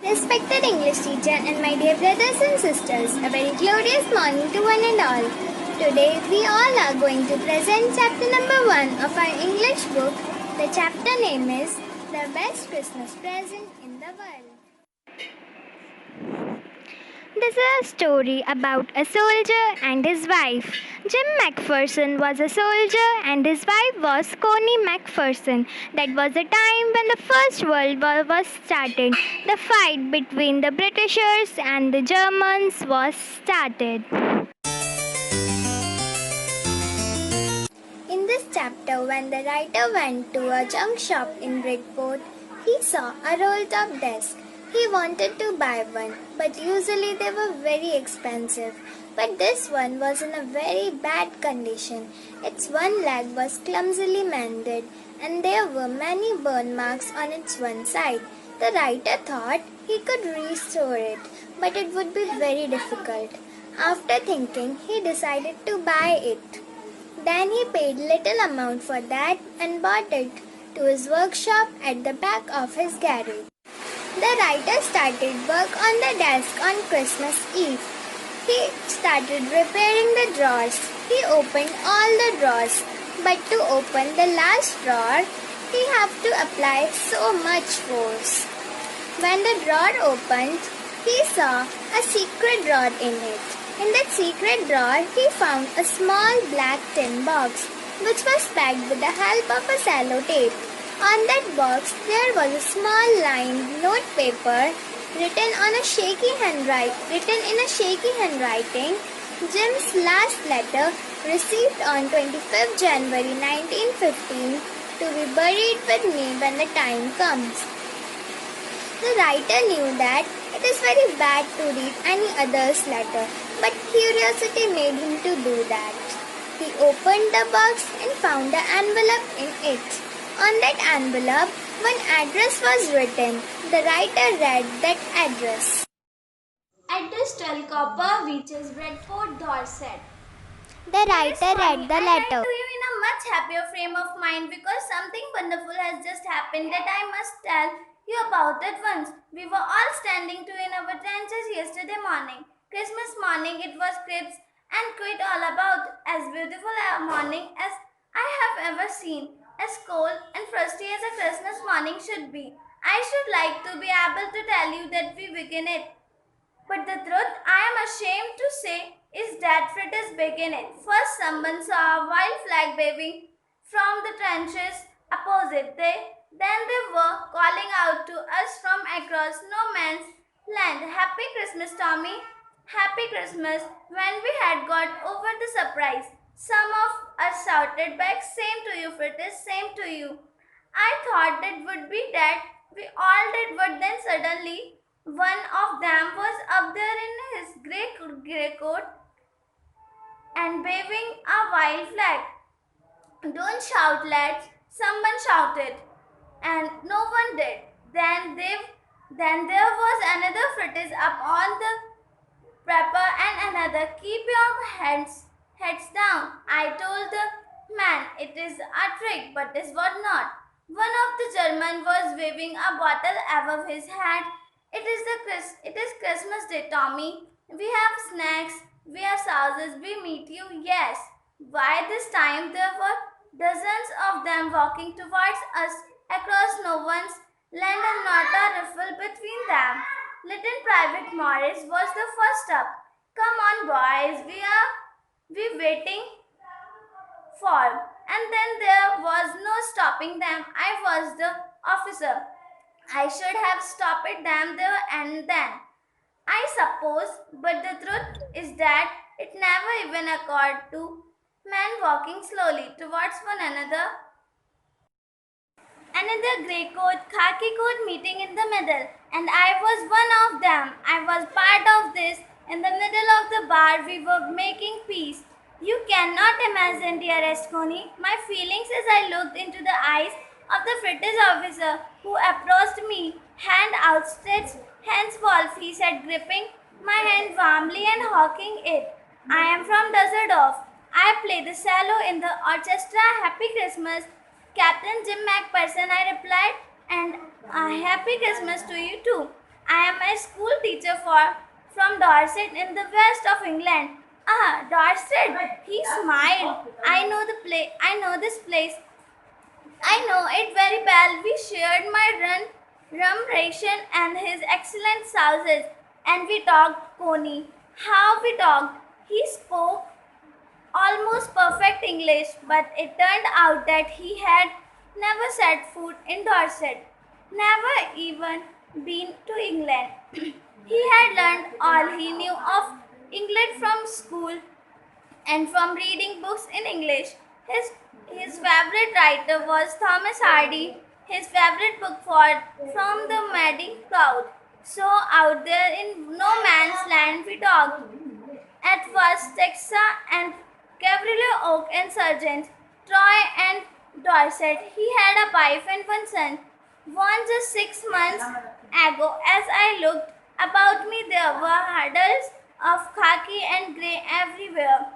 Respected English teacher and my dear brothers and sisters, a very glorious morning to one and all. Today we all are going to present chapter number 1 of our English book. The chapter name is The Best Christmas Present in the World. This is a story about a soldier and his wife. Jim McPherson was a soldier and his wife was Connie McPherson. That was the time when the First World War was started. The fight between the Britishers and the Germans was started. In this chapter, when the writer went to a junk shop in Bridgeport, he saw a roll-top desk. He wanted to buy one, but usually they were very expensive. But this one was in a very bad condition. Its one leg was clumsily mended, and there were many burn marks on its one side. The writer thought he could restore it, but it would be very difficult. After thinking, he decided to buy it. Then he paid little amount for that and brought it to his workshop at the back of his garage. The writer started work on the desk on Christmas Eve. He started repairing the drawers. He opened all the drawers, but to open the last drawer, he had to apply so much force. When the drawer opened, he saw a secret drawer in it. In that secret drawer, he found a small black tin box, which was packed with the help of a sellotape. On that box, there was a small lined note paper written in a shaky handwriting. Jim's last letter, received on 25th January 1915, to be buried with me when the time comes. The writer knew that it is very bad to read any other's letter, but curiosity made him to do that. He opened the box and found the envelope in it. On that envelope, one address was written. The writer read that address. Address 12 Copper Reaches Bradford, Dorset. The writer read the letter. I write to you in a much happier frame of mind because something wonderful has just happened that I must tell you about at once. We were all standing to in our trenches yesterday morning. Christmas morning, it was crisp and quite all about as beautiful a morning as I have ever seen. As cold and frosty as a Christmas morning should be. I should like to be able to tell you that we begin it. But the truth I am ashamed to say is that it is begin it. First someone saw a wild flag waving from the trenches opposite. Then they were calling out to us from across no man's land. Happy Christmas, Tommy. Happy Christmas. When we had got over the surprise, some of us shouted back, same to you, Fritis, same to you. I thought it would be that we all did, but then suddenly one of them was up there in his grey coat and waving a wild flag. Don't shout, lads, someone shouted, and no one did. Then there was another Fritis up on the prepper and another, keep your heads down. I told the man it is a trick, but this was not. One of the German was waving a bottle above his head. It is Christmas Day, Tommy. We have snacks, we have sauces, we meet you, yes. By this time there were dozens of them walking towards us across no one's land and not a riffle between them. Little Private Morris was the first up. Come on, boys, we waiting for. And then there was no stopping them. I was the officer. I should have stopped them there and then, I suppose, but the truth is that it never even occurred to men walking slowly towards one another. Another grey coat, khaki coat meeting in the middle, and I was one of them. I was part of this. In the middle of the bar, we were making peace. You cannot imagine, dearest Connie, my feelings as I looked into the eyes of the British officer who approached me, hand outstretched, hands Wolf, he said, gripping my hand warmly and hawking it. I am from Dusseldorf. I play the cello in the orchestra. Happy Christmas, Captain Jim McPherson, I replied, and a happy Christmas to you too. I am a school teacher from Dorset in the west of England. Ah, Dorset. He smiled. I know this place. I know it very well. We shared my rum ration and his excellent sauces, and we talked Coney. How we talked. He spoke almost perfect English, but it turned out that he had never set foot in Dorset, never even been to England. He had learned all he knew of England from school and from reading books in English. His favorite writer was Thomas Hardy. His favorite book was From the Madding Crowd. So out there in no man's land we talked. At first, Texa and Gavrilo Oak and Sergeant, Troy and Dorset, he had a wife and one son. One just 6 months ago, as I looked about me, there were huddles of khaki and grey everywhere.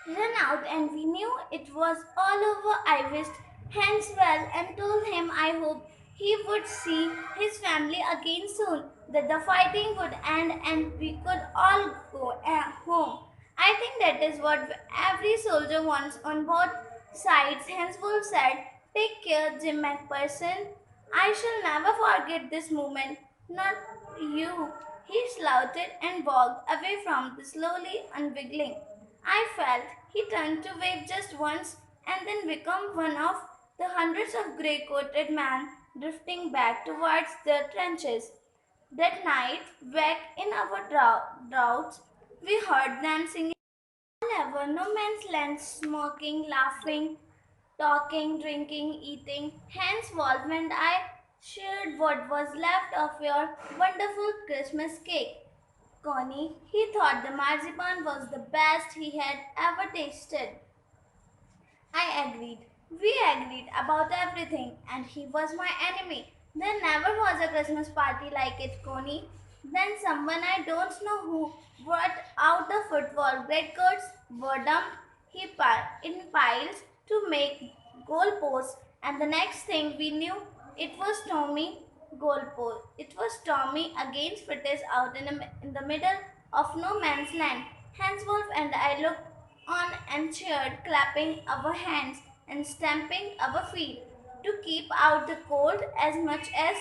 Run out, and we knew it was all over. I wished Hans well and told him I hoped he would see his family again soon, that the fighting would end and we could all go home. I think that is what every soldier wants on both sides. Hans Wolf said, "Take care, Jim McPherson. I shall never forget this moment. Not you." He shouted and walked away from the slowly unwiggling. I felt he turned to wave just once and then become one of the hundreds of grey coated men drifting back towards the trenches. That night, back in our draughts, we heard them singing all over no man's land, smoking, laughing, talking, drinking, eating. Hence, Wolf and I shared what was left of your wonderful Christmas cake. Connie, he thought the marzipan was the best he had ever tasted. I agreed. We agreed about everything, and he was my enemy. There never was a Christmas party like it, Connie. Then someone I don't know who brought out the football greatcoats were dumped in piles to make goalposts, and the next thing we knew, it was Tommy goalpost. It was Tommy against British out in the middle of no man's land. Hans Wolf and I looked on and cheered, clapping our hands and stamping our feet to keep out the cold as much as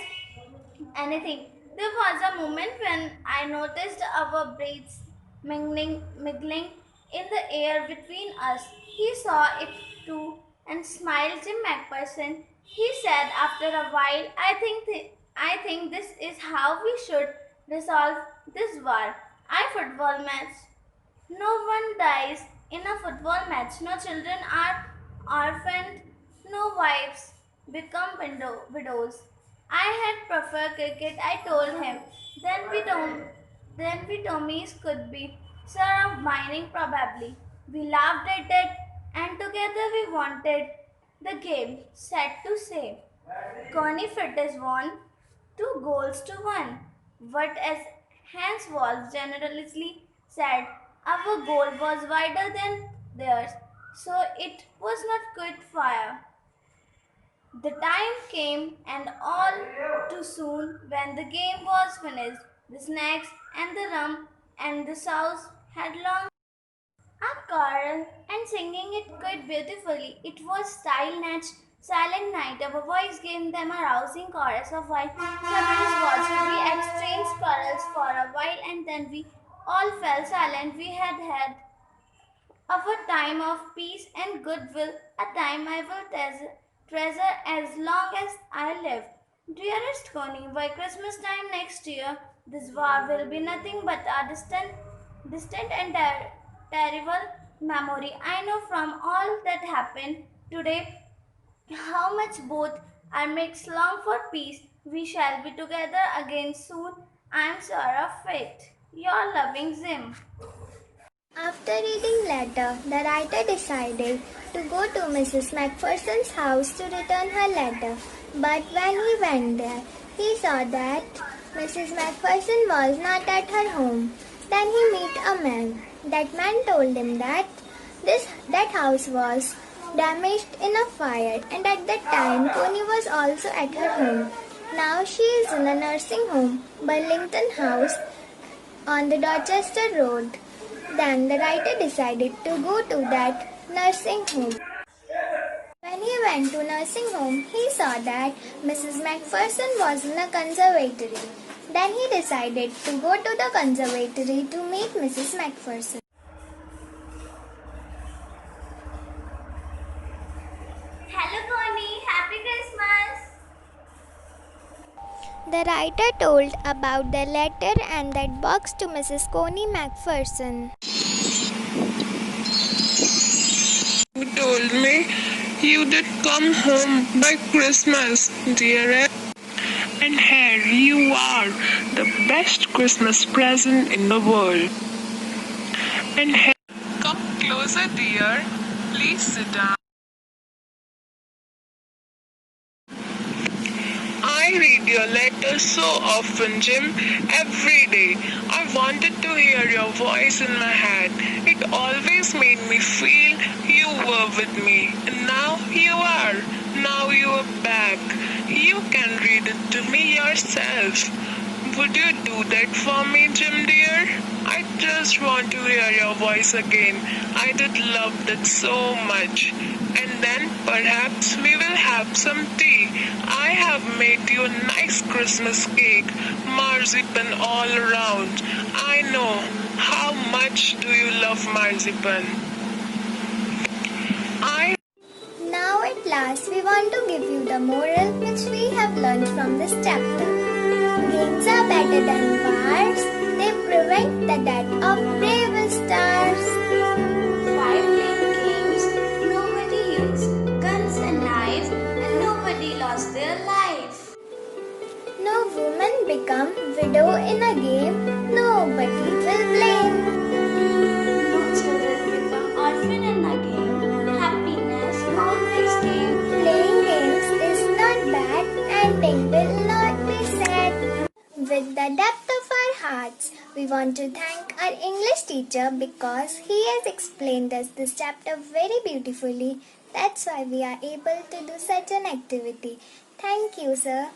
anything. There was a moment when I noticed our breaths mingling in the air between us. He saw it too and smiled. Jim McPherson, he said after a while, I think this is how we should resolve this war. I football match. No one dies in a football match. No children are orphaned. No wives become widows. I had preferred cricket, I told him. Then we Tommies could be sir of mining probably. We laughed at it and together we wanted the game set to say. Connie Fittis won 2 goals to 1. But as Hans Wolf generously said, our goal was wider than theirs, so it was not good fire. The time came, and all too soon, when the game was finished, the snacks and the rum and the sauce had long a choral and singing it quite beautifully. It was silent night. Our voice gave them a rousing chorus of while the British watched. We exchanged chorals for a while and then we all fell silent. We had had our time of peace and goodwill, a time I will treasure as long as I live. Dearest Connie, by Christmas time next year, this war will be nothing but a distant and terrible memory. I know from all that happened today how much both our makes long for peace. We shall be together again soon. I am sure of it. Your loving Zim. After reading letter, the writer decided to go to Mrs. Macpherson's house to return her letter. But when he went there, he saw that Mrs. Macpherson was not at her home. Then he met a man. That man told him that that house was damaged in a fire, and at that time Connie was also at her home. Now she is in a nursing home, Burlington House, on the Dorchester Road. Then the writer decided to go to that nursing home. When he went to nursing home, he saw that Mrs. Macpherson was in a conservatory. Then he decided to go to the conservatory to meet Mrs. Macpherson. Hello, Connie. Happy Christmas. The writer told about the letter and that box to Mrs. Connie Macpherson. You told me you did come home by Christmas, dear. And here you are, the best Christmas present in the world. And here, come closer, dear. Please sit down. I read your letters so often, Jim. Every day. I wanted to hear your voice in my head. It always made me feel you were with me. And now you are. Now you are back. You can read it to me yourself. Would you do that for me, Jim dear? I just want to hear your voice again. I did love that so much. And then perhaps we will have some tea. I have made you a nice Christmas cake, marzipan all around. I know. How much do you love marzipan? Now at last we want to give you the moral which we have learned from this chapter. Games are better than wars. They prevent the death of brave stars. Why playing games? Nobody used guns and knives, and nobody lost their life. No woman become widow in a game. Nobody will blame. No children become orphan in a game. Happiness always came. Playing games is not bad. Ending will not be sad. With the depth of our hearts, we want to thank our English teacher because he has explained us this chapter very beautifully. That's why we are able to do such an activity. Thank you, sir.